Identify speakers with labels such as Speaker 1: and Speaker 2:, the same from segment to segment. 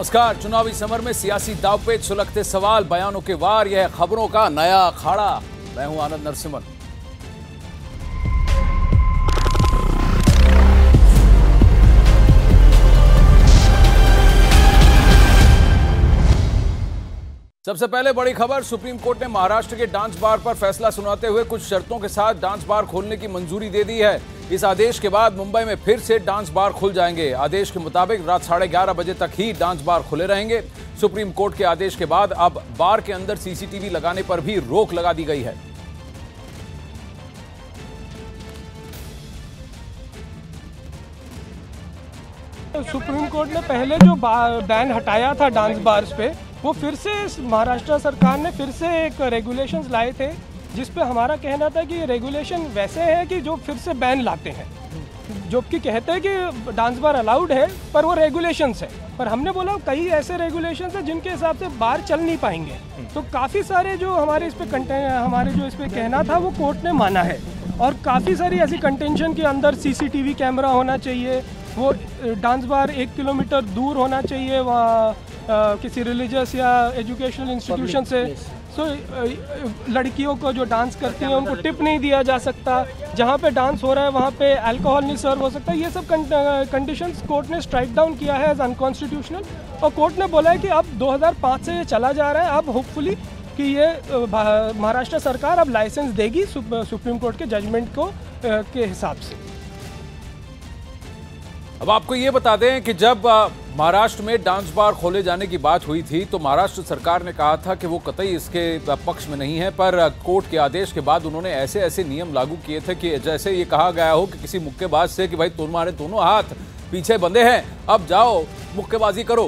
Speaker 1: नमस्कार। चुनावी समर में सियासी दावपेच, सुलगते सवाल, बयानों के वार, यह खबरों का नया अखाड़ा। मैं हूं आनंद नरसिम्हन। सबसे पहले बड़ी खबर, सुप्रीम कोर्ट ने महाराष्ट्र के डांस बार पर फैसला सुनाते हुए कुछ शर्तों के साथ डांस बार खोलने की मंजूरी दे दी है। इस आदेश के बाद मुंबई में फिर से डांस बार खुल जाएंगे। आदेश के मुताबिक रात 11:30 बजे तक ही डांस बार खुले रहेंगे। सुप्रीम कोर्ट के आदेश के बाद अब बार के अंदर सीसीटीवी लगाने पर भी रोक लगा दी गई है।
Speaker 2: सुप्रीम कोर्ट ने पहले जो बैन हटाया था डांस बार्स पे, वो फिर से महाराष्ट्र सरकार ने फिर से एक रेगुलेशंस लाए थे, जिस पे हमारा कहना था कि रेगुलेशन वैसे है कि जो फिर से बैन लाते हैं, जो कि कहते हैं कि डांस बार अलाउड है पर वो रेगुलेशंस है। पर हमने बोला कई ऐसे रेगुलेशंस हैं जिनके हिसाब से बार चल नहीं पाएंगे। तो काफ़ी सारे जो हमारे इस पे कहना था वो कोर्ट ने माना है। और काफ़ी सारी ऐसी कंटेंशन के अंदर सीसीटीवी कैमरा होना चाहिए, वो डांस बार 1 किलोमीटर दूर होना चाहिए वहाँ किसी रिलीजियस या एजुकेशनल इंस्टीट्यूशन से। लड़कियों को जो डांस करती हैं उनको टिप नहीं दिया जा सकता, जहाँ पे डांस हो रहा है वहाँ पे अल्कोहल नहीं सर्व हो सकता। ये सब कंडीशंस कोर्ट ने स्ट्राइक डाउन किया है एज अनकॉन्स्टिट्यूशनल। और कोर्ट ने बोला है कि अब 2005 से ये चला जा रहा है, अब होपफुली कि ये महाराष्ट्र सरकार अब लाइसेंस देगी सुप्रीम कोर्ट के जजमेंट को के हिसाब से।
Speaker 1: अब आपको ये बता दें कि जब महाराष्ट्र में डांस बार खोले जाने की बात हुई थी तो महाराष्ट्र सरकार ने कहा था कि वो कतई इसके पक्ष में नहीं है, पर कोर्ट के आदेश के बाद उन्होंने ऐसे ऐसे नियम लागू किए थे कि जैसे ये कहा गया हो कि किसी मुक्केबाज से कि भाई तुम्हारे दोनों हाथ पीछे बंधे हैं, अब जाओ मुक्केबाजी करो।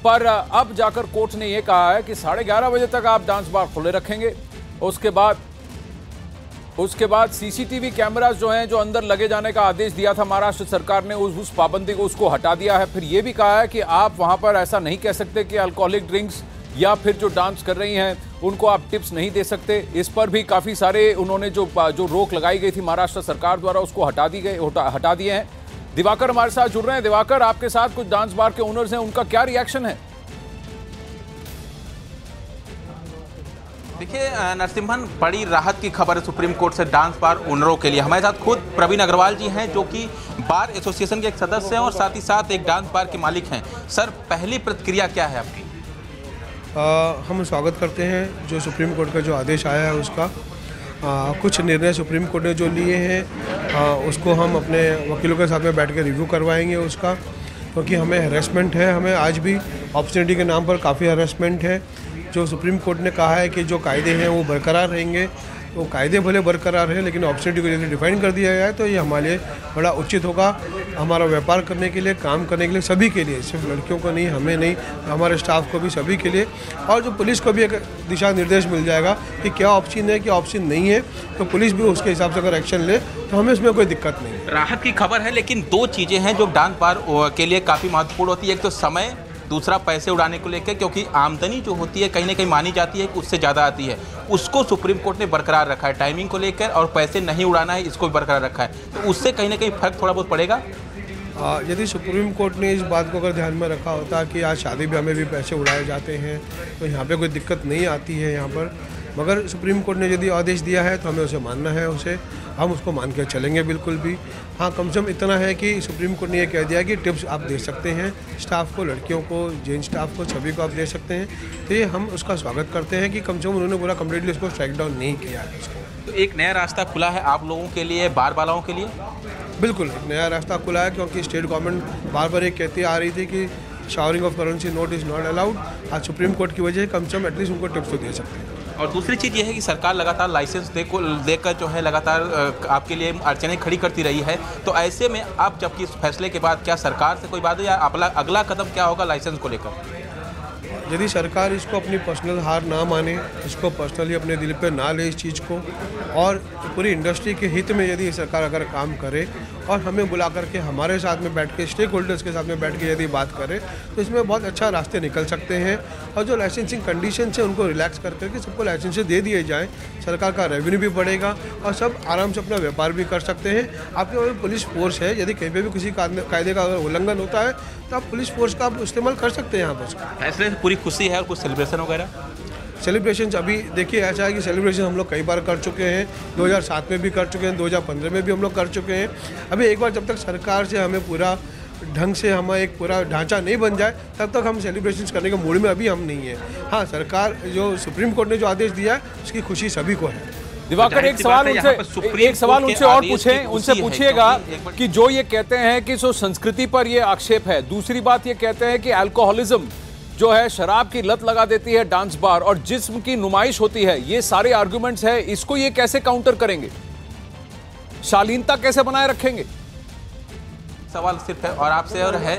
Speaker 1: पर अब जाकर कोर्ट ने यह कहा है कि 11:30 बजे तक आप डांस बार खुले रखेंगे। उसके बाद सीसीटीवी कैमरास जो हैं, जो अंदर लगे जाने का आदेश दिया था महाराष्ट्र सरकार ने, उस पाबंदी को उसको हटा दिया है। फिर ये भी कहा है कि आप वहां पर ऐसा नहीं कह सकते कि अल्कोहलिक ड्रिंक्स या फिर जो डांस कर रही हैं उनको आप टिप्स नहीं दे सकते। इस पर भी काफी सारे उन्होंने जो रोक लगाई गई थी महाराष्ट्र सरकार द्वारा उसको हटा दिए हैं। दिवाकर हमारे साथ जुड़ रहे हैं। दिवाकर, आपके साथ कुछ डांस बार के ओनर्स हैं, उनका क्या रिएक्शन है?
Speaker 3: देखिए नरसिम्हन, बड़ी राहत की खबर है सुप्रीम कोर्ट से डांस बार ओनरों के लिए। हमारे साथ खुद प्रवीण अग्रवाल जी हैं, जो कि बार एसोसिएशन के एक सदस्य हैं और साथ ही साथ एक डांस बार के मालिक हैं। सर, पहली प्रतिक्रिया क्या है आपकी?
Speaker 4: हम स्वागत करते हैं जो सुप्रीम कोर्ट का जो आदेश आया है उसका। कुछ निर्णय सुप्रीम कोर्ट ने जो लिए हैं उसको हम अपने वकीलों के साथ में बैठ के रिव्यू करवाएंगे उसका, क्योंकि हमें हैरेसमेंट है, हमें आज भी अपॉर्चुनिटी के नाम पर काफ़ी हैरेसमेंट है। जो सुप्रीम कोर्ट ने कहा है कि जो कायदे हैं वो बरकरार रहेंगे, तो कायदे भले बरकरार हैं लेकिन अपॉर्चुनिटी को यदि डिफाइन कर दिया गया है तो ये हमारे लिए बड़ा उचित होगा। हमारा व्यापार करने के लिए, काम करने के लिए, सभी के लिए, सिर्फ लड़कियों को नहीं, हमें नहीं, हमारे स्टाफ को भी, सभी के लिए। और जो पुलिस को भी एक दिशा निर्देश मिल जाएगा कि क्या ऑप्शन है, क्या ऑप्शन नहीं है, तो पुलिस भी उसके हिसाब से अगर एक्शन ले तो हमें इसमें कोई दिक्कत नहीं है।
Speaker 3: राहत की खबर है, लेकिन 2 चीज़ें हैं जो डांस बार के लिए काफ़ी महत्वपूर्ण होती है। एक तो समय, दूसरा पैसे उड़ाने को लेकर, क्योंकि आमदनी जो होती है कहीं ना कहीं मानी जाती है कि उससे ज़्यादा आती है, उसको सुप्रीम कोर्ट ने बरकरार रखा है टाइमिंग को लेकर, और पैसे नहीं उड़ाना है इसको भी बरकरार रखा है। तो उससे कहीं ना कहीं फर्क थोड़ा बहुत पड़ेगा।
Speaker 4: यदि सुप्रीम कोर्ट ने इस बात को अगर ध्यान में रखा होता कि आज शादी ब्याह में भी पैसे उड़ाए जाते हैं तो यहाँ पे कोई दिक्कत नहीं आती है यहाँ पर, मगर सुप्रीम कोर्ट ने यदि आदेश दिया है तो हमें उसे मानना है, हम उसको मान के चलेंगे बिल्कुल भी। हाँ, कम से कम इतना है कि सुप्रीम कोर्ट ने यह कह दिया कि टिप्स आप दे सकते हैं स्टाफ को, लड़कियों को, जेन स्टाफ को, सभी को आप दे सकते हैं। तो ये हम उसका स्वागत करते हैं कि कम से कम उन्होंने पूरा कम्प्लीटली उसको स्ट्राइक डाउन नहीं किया है उसको।
Speaker 3: तो एक नया रास्ता खुला है आप लोगों के लिए, बार वालों के लिए?
Speaker 4: बिल्कुल एक नया रास्ता खुला है, क्योंकि स्टेट गवर्नमेंट बार बार एक कहती आ रही थी कि showering of currency note is not allowed. आज सुप्रीम कोर्ट की वजह से कम से कम एटलीस्ट उनको टिप्स तो दे सकते हैं।
Speaker 3: और दूसरी चीज़ ये है कि सरकार लगातार लाइसेंस देकर जो है लगातार आपके लिए अड़चनें खड़ी करती रही है। तो ऐसे में आप जबकि इस फैसले के बाद क्या सरकार से कोई बात है या अगला कदम क्या होगा लाइसेंस को लेकर?
Speaker 4: यदि सरकार इसको अपनी पर्सनल हार ना माने, इसको पर्सनली अपने दिल पे ना ले इस चीज़ को, और पूरी इंडस्ट्री के हित में यदि सरकार अगर काम करे और हमें बुला करके हमारे साथ में बैठ के स्टेक होल्डर्स के साथ में बैठ के यदि बात करें तो इसमें बहुत अच्छा रास्ते निकल सकते हैं। और जो लाइसेंसिंग कंडीशन है उनको रिलैक्स कर करके सबको लाइसेंस दे दिए जाएँ, सरकार का रेवेन्यू भी बढ़ेगा और सब आराम से अपना व्यापार भी कर सकते हैं। आपके पास पुलिस फोर्स है, यदि कहीं पर भी किसी कायदे का अगर उल्लंघन होता है तो आप पुलिस फोर्स का आप इस्तेमाल कर सकते हैं। यहाँ पर
Speaker 3: फैसले से पूरी खुशी है और कुछ सेलिब्रेशन वगैरह
Speaker 4: सेलिब्रेशन अभी देखिए ऐसा है कि सेलिब्रेशन हम लोग कई बार कर चुके हैं, 2007 में भी कर चुके हैं, 2015 में भी हम लोग कर चुके हैं। अभी एक बार जब तक सरकार से हमें पूरा ढंग से हमें एक पूरा ढांचा नहीं बन जाए तब तक हम सेलिब्रेशन करने के मूड में अभी हम नहीं है। हाँ, सरकार जो सुप्रीम कोर्ट ने जो आदेश दिया है उसकी खुशी सभी को है।
Speaker 1: दिवाकर, एक सवाल उनसे और पूछें, उनसे पूछिएगा कि जो ये कहते हैं कि सो संस्कृति पर ये आक्षेप है, दूसरी बात ये कहते हैं कि अल्कोहलिज्म जो है शराब की लत लगा देती है डांस बार और जिस्म की नुमाइश होती है, ये सारे आर्गुमेंट्स है, इसको ये कैसे काउंटर करेंगे, शालीनता कैसे बनाए रखेंगे?
Speaker 3: सवाल सिर्फ है और आपसे और है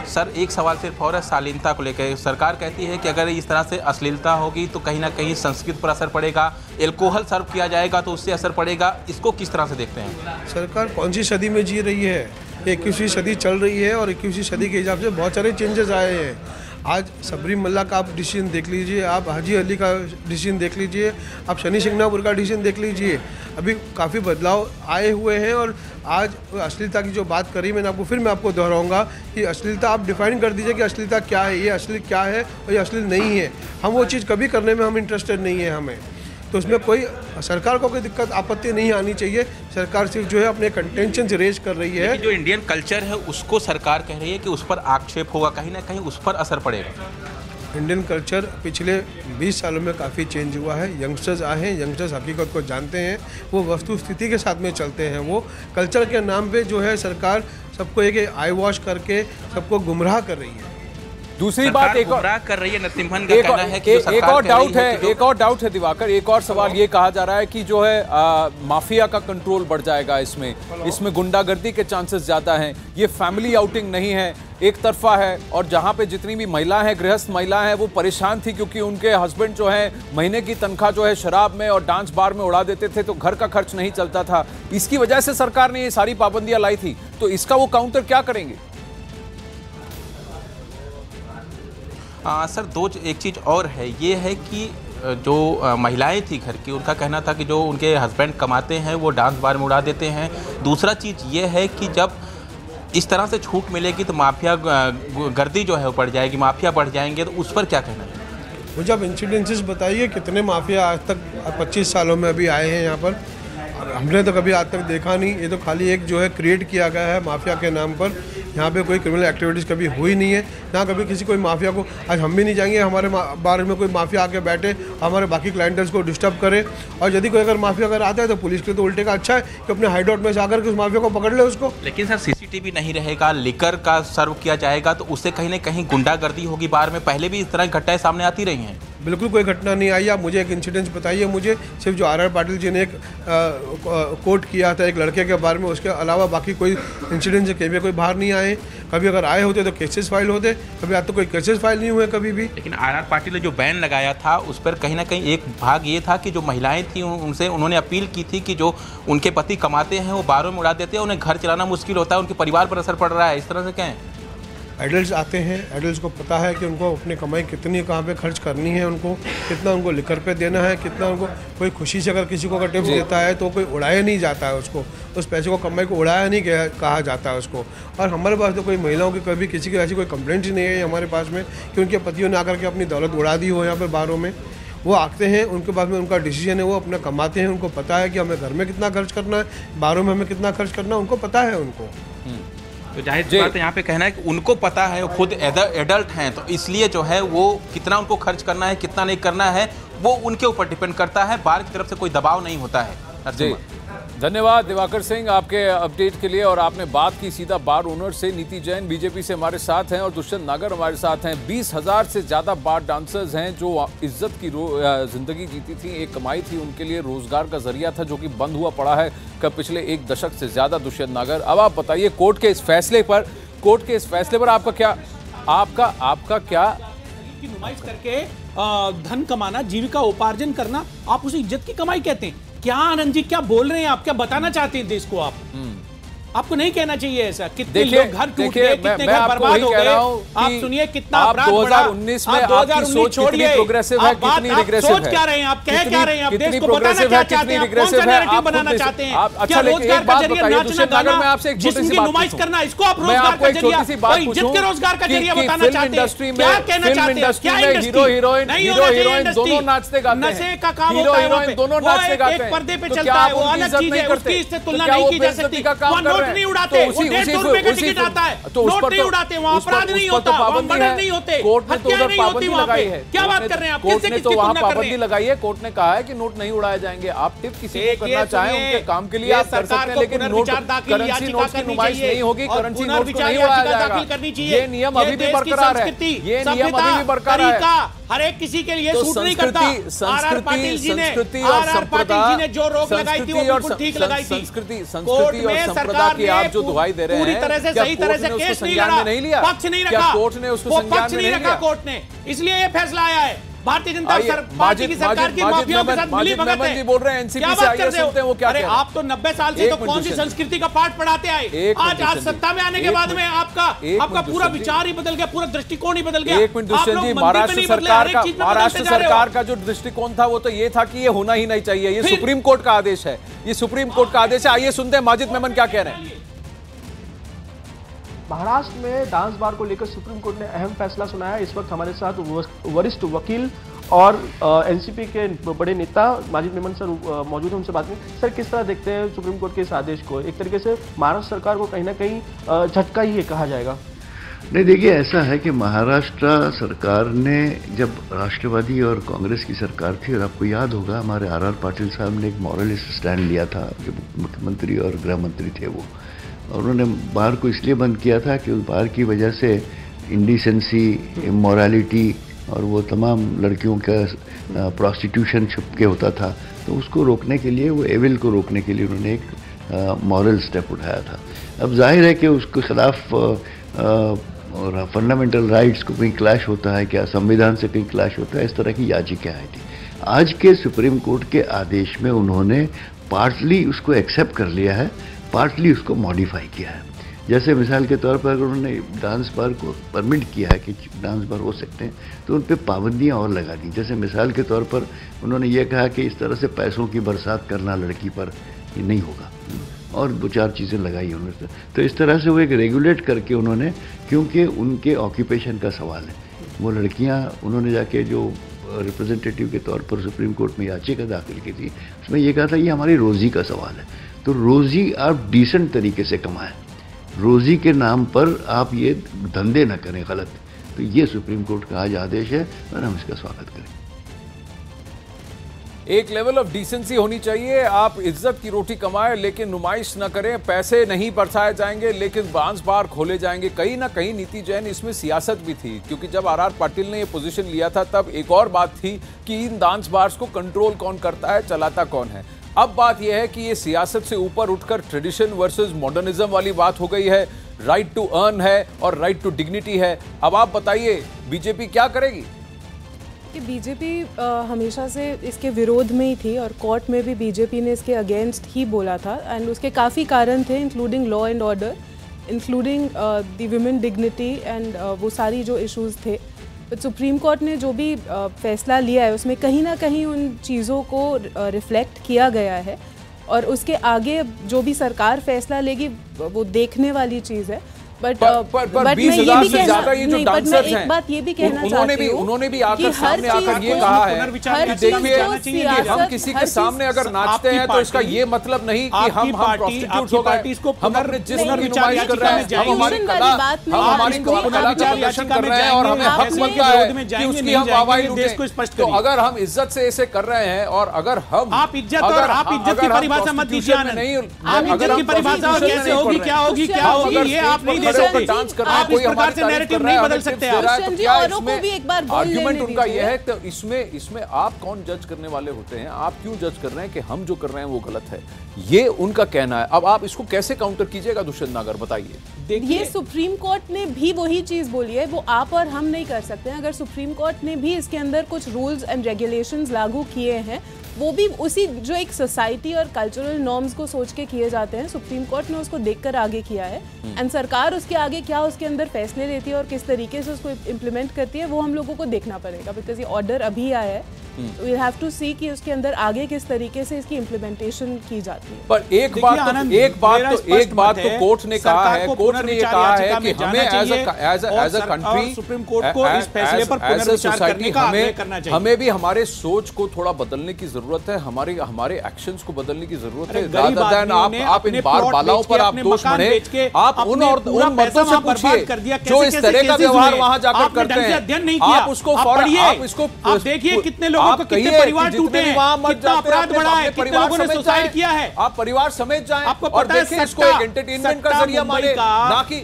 Speaker 3: सर, एक सवाल सिर्फ और है शालीनता को लेकर। सरकार कहती है कि अगर इस तरह से अश्लीलता होगी तो कहीं ना कहीं संस्कृति पर असर पड़ेगा, एल्कोहल सर्व किया जाएगा तो उससे असर पड़ेगा, इसको किस तरह से देखते हैं?
Speaker 4: सरकार कौन सी सदी में जी रही है? 21वीं सदी चल रही है और 21वीं सदी के हिसाब से बहुत सारे चेंजेस आए हैं। आज सबरीमल्ला का आप डिसीजन देख लीजिए, आप हाजी अली का डिसीजन देख लीजिए, आप शनि सिंगनापुर का डिसीजन देख लीजिए, अभी काफ़ी बदलाव आए हुए हैं। और आज अश्लीलता की जो बात करी मैंने आपको, फिर मैं आपको दोहराऊंगा कि अश्लीलता आप डिफाइन कर दीजिए कि अश्लीलता क्या है, ये अश्लील क्या है और ये अश्लील नहीं है। हम वो चीज़ कभी करने में हम इंटरेस्टेड नहीं है हमें, तो उसमें कोई सरकार को कोई दिक्कत आपत्ति नहीं आनी चाहिए। सरकार सिर्फ जो है अपने कंटेंशन रेज कर रही है।
Speaker 3: जो इंडियन कल्चर है उसको सरकार कह रही है कि उस पर आक्षेप होगा, कहीं ना कहीं उस पर असर पड़ेगा।
Speaker 4: इंडियन कल्चर पिछले 20 सालों में काफ़ी चेंज हुआ है। यंगस्टर्स आए हैं, यंगस्टर्स हकीकत को जानते हैं, वो वस्तु स्थिति के साथ में चलते हैं। वो कल्चर के नाम पे जो है सरकार सबको एक आई वॉश करके सबको गुमराह कर रही है।
Speaker 1: दूसरी बात एक और
Speaker 3: कर रही है, नरसिम्हन का कहना है कि
Speaker 1: एक और डाउट है दिवाकर, एक और सवाल ये कहा जा रहा है कि जो है माफिया का कंट्रोल बढ़ जाएगा, इसमें गुंडागर्दी के चांसेस ज्यादा हैं, ये फैमिली आउटिंग नहीं है, एक तरफा है। और जहां पे जितनी भी महिलाएं हैं, गृहस्थ महिलाएं हैं, वो परेशान थी क्योंकि उनके हस्बैंड जो है महीने की तनख्वाह जो है शराब में और डांस बार में उड़ा देते थे, तो घर का खर्च नहीं चलता था। इसकी वजह से सरकार ने ये सारी पाबंदियां लाई थी, तो इसका वो काउंटर क्या करेंगे?
Speaker 3: सर एक चीज़ और है, ये है कि जो महिलाएं थी घर की, उनका कहना था कि जो उनके हस्बैंड कमाते हैं वो डांस बार में उड़ा देते हैं। दूसरा चीज़ ये है कि जब इस तरह से छूट मिलेगी तो माफिया गर्दी जो है वो बढ़ जाएगी, माफिया बढ़ जाएंगे, तो उस पर क्या कहना है?
Speaker 4: मुझे आप इंसिडेंसेस बताइए, कितने माफिया आज तक 25 सालों में अभी आए हैं यहाँ पर? हमने तो कभी आज तक देखा नहीं। ये तो खाली एक जो है क्रिएट किया गया है माफिया के नाम पर। यहाँ पे कोई क्रिमिनल एक्टिविटीज़ कभी हुई नहीं है। यहाँ कभी किसी कोई माफिया को, आज हम भी नहीं चाहेंगे हमारे बार में कोई माफिया आके बैठे हमारे बाकी क्लाइंटर्स को डिस्टर्ब करे। और यदि कोई अगर माफिया अगर आता है तो पुलिस के तो उल्टे का अच्छा है कि अपने हाइडआउट में से आकर के उस माफिया को पकड़ ले उसको।
Speaker 3: लेकिन सर सीसीटीवी नहीं रहेगा, लिकर का सर्व किया जाएगा तो उससे कहीं ना कहीं गुंडागर्दी होगी। बार में पहले भी इस तरह की घटनाएं सामने आती रही हैं।
Speaker 4: बिल्कुल कोई घटना नहीं आई। आप मुझे एक इंसिडेंस बताइए, मुझे सिर्फ जो आर पाटिल जी ने एक कोट किया था एक लड़के के बारे में, उसके अलावा बाकी कोई इंसिडेंस कहीं पे कोई बाहर नहीं आए। कभी अगर आए होते तो केसेस फाइल होते, कभी आज तो कोई केसेस फाइल नहीं हुए कभी भी।
Speaker 3: लेकिन आर पाटिल ने जो बैन लगाया था उस पर कहीं ना कहीं एक भाग ये था कि जो महिलाएं थी उनसे उन्होंने अपील की थी कि जो उनके पति कमाते हैं वो बारों में उड़ा देते हैं, उन्हें घर चलाना मुश्किल होता है, उनके परिवार पर असर पड़ रहा है, इस तरह से कहें।
Speaker 4: एडल्ट्स आते हैं, एडल्ट्स को पता है कि उनको अपनी कमाई कितनी कहाँ पे खर्च करनी है, उनको कितना उनको लिकर पे देना है, कितना उनको कोई खुशी से अगर किसी को अगर टिप्स देता है तो कोई उड़ाया नहीं जाता है उसको, उस पैसे को कमाई को उड़ाया नहीं कहा जाता है उसको। और हमारे पास तो कोई महिलाओं की कभी किसी की ऐसी कोई कंप्लेंट ही नहीं है हमारे पास में कि उनके पतियों ने आकर के अपनी दौलत उड़ा दी हो। यहाँ पर बारों में वो आते हैं, उनके बाद में उनका डिसीजन है, वो अपना कमाते हैं, उनको पता है कि हमें घर में कितना खर्च करना है, बारों में हमें कितना खर्च करना है, उनको पता है उनको।
Speaker 3: तो जाहिर सी बात है यहाँ पे कहना है कि उनको पता है, वो खुद एडल्ट हैं, तो इसलिए जो है वो कितना उनको खर्च करना है कितना नहीं करना है वो उनके ऊपर डिपेंड करता है, बार की तरफ से कोई दबाव नहीं होता है।
Speaker 1: जी धन्यवाद दिवाकर सिंह आपके अपडेट के लिए। और आपने बात की सीधा बार ओनर से। नीति जैन बीजेपी से हमारे साथ हैं और दुष्यंत नागर हमारे साथ हैं। 20,000 से ज़्यादा बार डांसर्स हैं जो इज्जत की ज़िंदगी जीती थी, एक कमाई थी, उनके लिए रोजगार का जरिया था, जो कि बंद हुआ पड़ा है कब पिछले 1 दशक से ज़्यादा। दुष्यंत नागर, अब आप बताइए कोर्ट के इस फैसले पर आपका क्या की नुमाइश करके
Speaker 5: धन कमाना, जीविका उपार्जन करना, आप उसे इज्जत की कमाई कहते हैं? क्या आनंद जी क्या बोल रहे हैं आप? क्या बताना चाहते हैं देश को आप? आपको नहीं कहना चाहिए ऐसा। कितने लोग घर टूट गए, कितने घर बर्बाद हो गए। आप सुनिए कितना अपराध बढ़ा।
Speaker 1: 2019 में आपकी सोच कितनी प्रोग्रेसिव है, कितनी रिग्रेसिव है?
Speaker 5: सोच क्या रहे हैं आप, कह क्या रहे हैं आप, देश को बताना क्या चाहते हैं, कौन सा नैरेटिव बनाना चाहते हैं? क्या रोजगार का जरिया नाचना गाना, जिसकी नुमाइश करना, इसको आप रोजगार का जरिया, इज्जत के रोजगार का जरिया बताना चाहते हैं? क्या कहना चाहते हैं? क्या
Speaker 1: हीरो हीरोइन, हीरो हीरोइन दोनों नाचते गाते हैं,
Speaker 5: नशे का काम होता है, हीरोइन दोनों नाचते गाते हैं, पर्दे पे चलता है, वो अलग चीज है, उसकी इससे तुलना नहीं की जा सकती। वो नोट नहीं उड़ाते, वो 150 रुपए का टिकट आता है, नोट नहीं उड़ाते, वहाँ अपराध नहीं होता, वहाँ मर्डर नहीं होते, हत्याएं नहीं होती वहाँ पे। क्या बात कर रहे हैं आप? किससे किसकी तुलना कर रहे हैं?
Speaker 1: पाबंदी लगाई है, कोर्ट ने कहा है कि नोट नहीं उड़ाए जाएंगे। आप टिप किसी को करना चाहें उनके काम के लिए आप कर सकते हैं, लेकिन नोट करेंसी नोट की नुमाइश नहीं होगी, करेंसी नोट को नहीं उड़ाया जाएगा। ये नियम अभी भी बरकरार है, ये नियम अभी भी बरकरार है।
Speaker 5: हर एक किसी के लिए सूट नहीं करता। आर.आर. पाटिल जी ने जो रोक लगाई थी वो बिल्कुल ठीक लगाई थी।
Speaker 1: संस्कृति और संप्रदाय की आप जो दुहाई दे रहे हैं,
Speaker 5: पूरी तरह से सही तरह से केस नहीं लड़ा, पक्ष नहीं रखा,
Speaker 1: कोर्ट ने उसको
Speaker 5: पक्ष नहीं रखा कोर्ट ने, इसलिए ये फैसला आया है। भारतीय जनता पार्टी की सरकार की माफियाओं के साथ मिली भगत है।
Speaker 1: बोल रहे हैं एनसीपी से आइए सुनते हैं वो क्या कह रहे हैं।
Speaker 5: आप तो 90 साल से तो कौन सी संस्कृति का पाठ पढ़ाते आए, आज सत्ता में आने के बाद में आपका पूरा विचार ही बदल गया, पूरा दृष्टिकोण ही बदल गया।
Speaker 1: एक मिनट दुष्यंत जी, महाराष्ट्र सरकार का जो दृष्टिकोण था वो तो ये था कि ये होना ही नहीं चाहिए, ये सुप्रीम कोर्ट का आदेश है, ये सुप्रीम कोर्ट का आदेश है। आइए सुनते हैं माजिद मेमन क्या कह रहे हैं।
Speaker 6: महाराष्ट्र में डांस बार को लेकर सुप्रीम कोर्ट ने अहम फैसला सुनाया। इस वक्त हमारे साथ वरिष्ठ वकील और एनसीपी के बड़े नेता माजिद मेमन सर मौजूद हैं, उनसे बात करें। सर, किस तरह देखते हैं सुप्रीम कोर्ट के इस आदेश को? एक तरीके से महाराष्ट्र सरकार को कहीं ना कहीं झटका ही कहा जाएगा।
Speaker 7: नहीं, देखिए ऐसा है कि महाराष्ट्र सरकार ने जब राष्ट्रवादी और कांग्रेस की सरकार थी, और आपको याद होगा हमारे आर.आर. पाटिल साहब ने एक मॉरलिस्ट स्टैंड लिया था, जो मुख्यमंत्री और गृह मंत्री थे वो, और उन्होंने बार को इसलिए बंद किया था कि उस बार की वजह से इंडिसेंसी, इमोरालिटी और वो तमाम लड़कियों का प्रोस्टिट्यूशन छुप के होता था, तो उसको रोकने के लिए, वो एविल को रोकने के लिए उन्होंने एक मॉरल स्टेप उठाया था। अब जाहिर है कि उसके खिलाफ और फंडामेंटल राइट्स को कहीं क्लैश होता है, क्या संविधान से कहीं क्लैश होता है, इस तरह की याचिका आई थी। आज के सुप्रीम कोर्ट के आदेश में उन्होंने पार्टली उसको एक्सेप्ट कर लिया है, पार्टली उसको मॉडिफाई किया है। जैसे मिसाल के तौर पर अगर उन्होंने डांस बार को परमिट किया है कि डांस बार हो सकते हैं, तो उन पर पाबंदियाँ और लगा दी। जैसे मिसाल के तौर पर उन्होंने ये कहा कि इस तरह से पैसों की बरसात करना लड़की पर ये नहीं होगा, और 2-4 चीज़ें लगाई उन्होंने। तो इस तरह से वो एक रेगुलेट करके उन्होंने, क्योंकि उनके ऑक्यूपेशन का सवाल है, वो लड़कियाँ, उन्होंने जाके जो रिप्रेजेंटेटिव के तौर पर सुप्रीम कोर्ट में याचिका दाखिल की थी, उसमें ये कहा था ये हमारी रोज़ी का सवाल है। तो रोज़ी आप डिसेंट तरीके से कमाएं, रोज़ी के नाम पर आप ये धंधे न करें गलत। तो ये सुप्रीम कोर्ट का आज आदेश है और हम इसका स्वागत करें।
Speaker 1: एक लेवल ऑफ डिसेंसी होनी चाहिए, आप इज्जत की रोटी कमाएं लेकिन नुमाइश न करें, पैसे नहीं बरसाए जाएंगे लेकिन डांस बार खोले जाएंगे। कहीं ना कहीं नीति जैन इसमें सियासत भी थी, क्योंकि जब आर.आर. पाटिल ने ये पोजीशन लिया था तब एक और बात थी कि इन डांस बार्स को कंट्रोल कौन करता है, चलाता कौन है। अब बात यह है कि ये सियासत से ऊपर उठकर ट्रेडिशन वर्सेस मॉडर्निज्म वाली बात हो गई है, राइट टू अर्न है और राइट टू डिग्निटी है। अब आप बताइए बीजेपी क्या करेगी?
Speaker 8: कि बीजेपी हमेशा से इसके विरोध में ही थी और कोर्ट में भी बीजेपी ने इसके अगेंस्ट ही बोला था, एंड उसके काफ़ी कारण थे, including law and order, including the women dignity and वो सारी जो इश्यूज थे। बट सुप्रीम कोर्ट ने जो भी फैसला लिया है उसमें कहीं ना कहीं उन चीज़ों को रिफ्लेक्ट किया गया है, और उसके आगे जो भी सरकार फैसला लेगी वो देखने वाली चीज़ है। बट मैं ये भी एक बात ये भी कहना चाहती हूँ,
Speaker 1: उन्होंने भी आकर सामने आकर ये कहा है कि देखिए हम किसी के सामने अगर नाचते हैं तो इसका ये मतलब नहीं कि हम प्रोस्टिट्यूट हो गए, हम अपने जिस्म की नुमाइश कर रहे हैं, हम हमारी कला का प्रदर्शन कर रहे हैं और हमें हक बनता है कि उसकी हम वाहवाही लूटें। तो अगर हम इज्जत से इसे कर रहे हैं और अगर हम
Speaker 5: आप इज्जत की परिभाषा मत दीजिए, नहीं अगर की परिभाषा कैसे होगी, क्या होगी, क्या होगी, ये आप नहीं
Speaker 1: होकर डांस कर रहे हैं, कोई हमारी तारीफ कर रहा है,
Speaker 5: बदल सकते हैं।
Speaker 1: तो क्या इसमें आर्गुमेंट उनका यह है, तो इसमें आप कौन जज करने वाले होते हैं? आप क्यों जज कर रहे हैं कि हम जो कर रहे हैं वो गलत है? ये उनका कहना है। अब आप इसको कैसे काउंटर कीजिएगा दुष्यंत नागर, बताइए।
Speaker 8: ये सुप्रीम कोर्ट ने भी वही चीज बोली है, वो आप और हम नहीं कर सकते हैं। अगर सुप्रीम कोर्ट ने भी इसके अंदर कुछ रूल्स एंड रेगुलेशंस लागू किए हैं, वो भी उसी जो एक सोसाइटी और कल्चरल नॉर्म्स को सोच के किए जाते हैं, सुप्रीम कोर्ट ने उसको देखकर आगे किया है। एंड सरकार उसके आगे क्या उसके अंदर फैसले लेती है और किस तरीके से उसको इम्प्लीमेंट करती है, वो हम लोगों को देखना पड़ेगा। बिकॉज ये ऑर्डर अभी आया है, वी हैव टू सी कि उसके अंदर आगे किस तरीके से इसकी इम्प्लीमेंटेशन की जाती है।
Speaker 1: पर एक बात तो कोर्ट ने कहा है, कोर्ट ने ये कहा है कि हमें as a country,
Speaker 5: supreme court को इस फैसले पर पुनर्विचार करने का आग्रह करना चाहिए।
Speaker 1: हमें भी हमारे सोच को थोड़ा बदलने की जरूरत है, हमारे एक्शंस को बदलने की जरूरत है। rather than आप इन बार बालाओं पर आप दोष मढ़े, आप उन मर्दों से पूछिए जो इस तरह का व्यवहार वहां जाकर करते हैं, आप उसको
Speaker 5: आप देखिए कितने लोगों के कितने परिवार टूटे हैं, कितना अपराध बढ़ा है, कितने लोगों ने सुसाइड किया है।
Speaker 1: आप परिवार समेत जाएं और देखें इसको एक एंटरटेनमेंट का जरिया माने, ना कि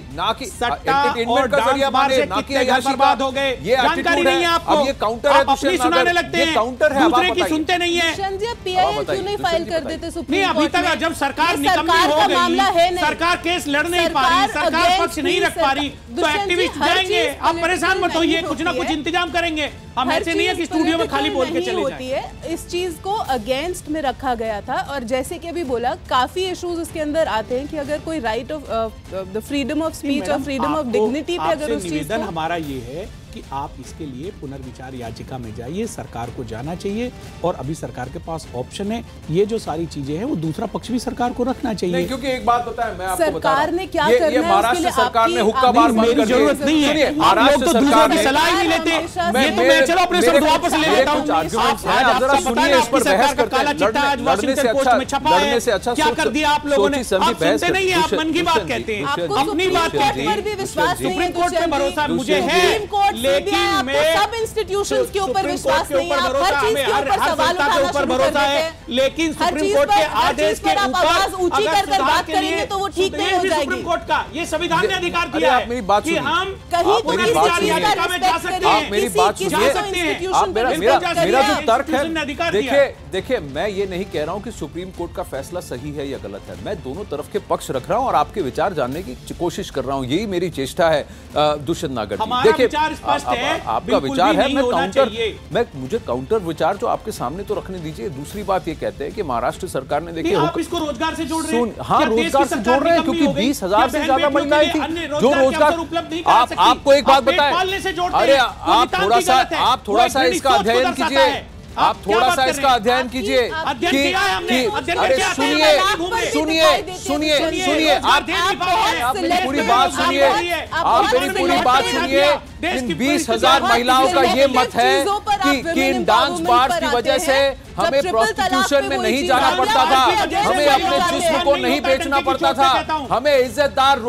Speaker 1: एंटरटेनमेंट का जरिया माने, ना कि अयाशी बात हो गए। ये
Speaker 5: जानकारी नहीं है आपको,
Speaker 1: अब ये काउंटर है,
Speaker 5: अपनी सुनाने लगते हैं,
Speaker 1: काउंटर है,
Speaker 5: दूसरे की सुनते नहीं है।
Speaker 8: पीआईएल क्यों नहीं फाइल कर देते सुप्रीम कोर्ट में?
Speaker 5: अभी तक जब सरकार निकम्मी हो गई, सरकार केस लड़ नहीं पा रही, सरकार पक्ष नहीं रख पा रही, तो एक्टिविस्ट जाएंगे। आप परेशान मत होइए, कुछ ना कुछ इंतजाम करेंगे। हम ऐसे नहीं है कि स्टूडियो में खाली बोल के चले जाएं।
Speaker 8: इस चीज को अगेंस्ट में रखा गया था, और जैसे कि अभी बोला, काफी इश्यूज इसके अंदर आते हैं कि अगर कोई right of the freedom of speech और फ्रीडम ऑफ डिग्निटी पे अगर उस चीज को,
Speaker 5: हमारा ये है कि आप इसके लिए पुनर्विचार याचिका में जाइए, सरकार को जाना चाहिए। और अभी सरकार के पास ऑप्शन है, ये जो सारी चीजें हैं वो दूसरा पक्ष भी सरकार को रखना चाहिए।
Speaker 1: नहीं, क्योंकि एक बात बताएं, मैं आपको
Speaker 8: सरकार ने क्या करना है,
Speaker 1: महाराष्ट्र सरकार ने हुक्का बार बंद कर
Speaker 5: जरूरत नहीं है।
Speaker 1: महाराष्ट्र सरकार ने
Speaker 5: सलाह ही नहीं लेते। मैं चलो अपने शब्द वापस ले लेता हूं।
Speaker 1: जरा सुनिए, इस पर बहस करते हैं। लड़ने से अच्छा
Speaker 5: क्या कर दिया आप लोगों ने? आप सुनते नहीं है, आप मन की बात कहते हैं, अपनी बात कहते हैं। सुप्रीम कोर्ट पे भरोसा मुझे है, लेकिन
Speaker 8: सब इंस्टीट्यूशंस के ऊपर विश्वास नहीं है। आप हर चीज के ऊपर सवाल उठाना शुरू कर देते हैं,
Speaker 5: लेकिन सुप्रीम कोर्ट के आदेश के
Speaker 8: आप आवाज ऊंची कर बात करेंगे तो वो ठीक नहीं हो जाएगी।
Speaker 5: सुप्रीम कोर्ट का ये संविधान ने अधिकार दिया है कि हम
Speaker 8: कहीं तो
Speaker 5: मेरी बात सुनिए,
Speaker 1: मेरा जो तर्क है, देखिए मैं ये नहीं कह रहा हूं कि सुप्रीम कोर्ट का फैसला सही है या गलत है। मैं दोनों तरफ के पक्ष रख रहा हूं और आपके विचार जानने की कोशिश कर रहा हूं। यही मेरी चेष्टा है दुष्यंत नागर जी। देखिए आपका विचार है, मुझे काउंटर विचार जो आपके सामने तो रखने दीजिए। दूसरी बात ये कहते हैं कि महाराष्ट्र सरकार ने, देखिए
Speaker 5: आप इसको रोजगार से जोड़ रहे हैं।
Speaker 1: हाँ, रोजगार से जोड़ रहे हैं, क्योंकि 20,000 से ज्यादा महिलाएं थी जो रोजगार
Speaker 5: उपलब्ध नहीं।
Speaker 1: आपको एक बात बताएं, अरे आप थोड़ा सा इसका अध्ययन कीजिए, आप थोड़ा सा इसका अध्ययन कीजिए कि अरे सुनिए आप मेरी पूरी बात सुनिए, आप मेरी पूरी बात सुनिए। इन 20,000 महिलाओं का ये मत है कि इन डांस बार्स की वजह से हमें प्रोस्टिट्यूशन में नहीं जाना पड़ता था, हमें अपने जिस्म को नहीं बेचना पड़ता था, हमें इज्जतदार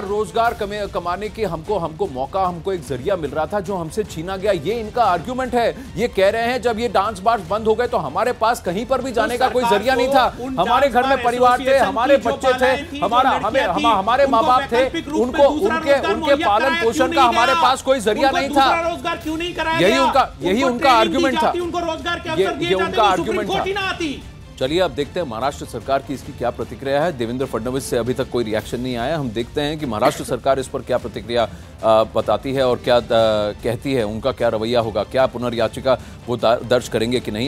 Speaker 1: रोजगार कमाने की हमको मौका, हमको एक जरिया मिल रहा था जो हमसे छीना गया। ये इनका आर्ग्यूमेंट है। ये कह रहे हैं जब ये डांस बार्स बंद हो गए तो हमारे पास कहीं पर भी जाने का कोई जरिया नहीं था। हमारे घर में परिवार थे, हमारे बच्चे थे, हमारे माँ बाप थे, उनके पालन पोषण का हमारे पास कोई जरिया नहीं था।
Speaker 5: रोजगार क्यों नहीं कराया?
Speaker 1: यही उनका आर्ग्यूमेंट था,
Speaker 5: उनको रोजगार के
Speaker 1: ये उनका आर्ग्यूमेंट था।
Speaker 5: आती।
Speaker 1: चलिए अब देखते हैं महाराष्ट्र सरकार की इसकी क्या प्रतिक्रिया है। देवेंद्र फडणवीस से अभी तक कोई रिएक्शन नहीं आया। हम देखते हैं कि महाराष्ट्र सरकार इस पर क्या प्रतिक्रिया बताती है और क्या कहती है, उनका क्या रवैया होगा, क्या पुनर्याचिका वो दर्ज करेंगे कि नहीं।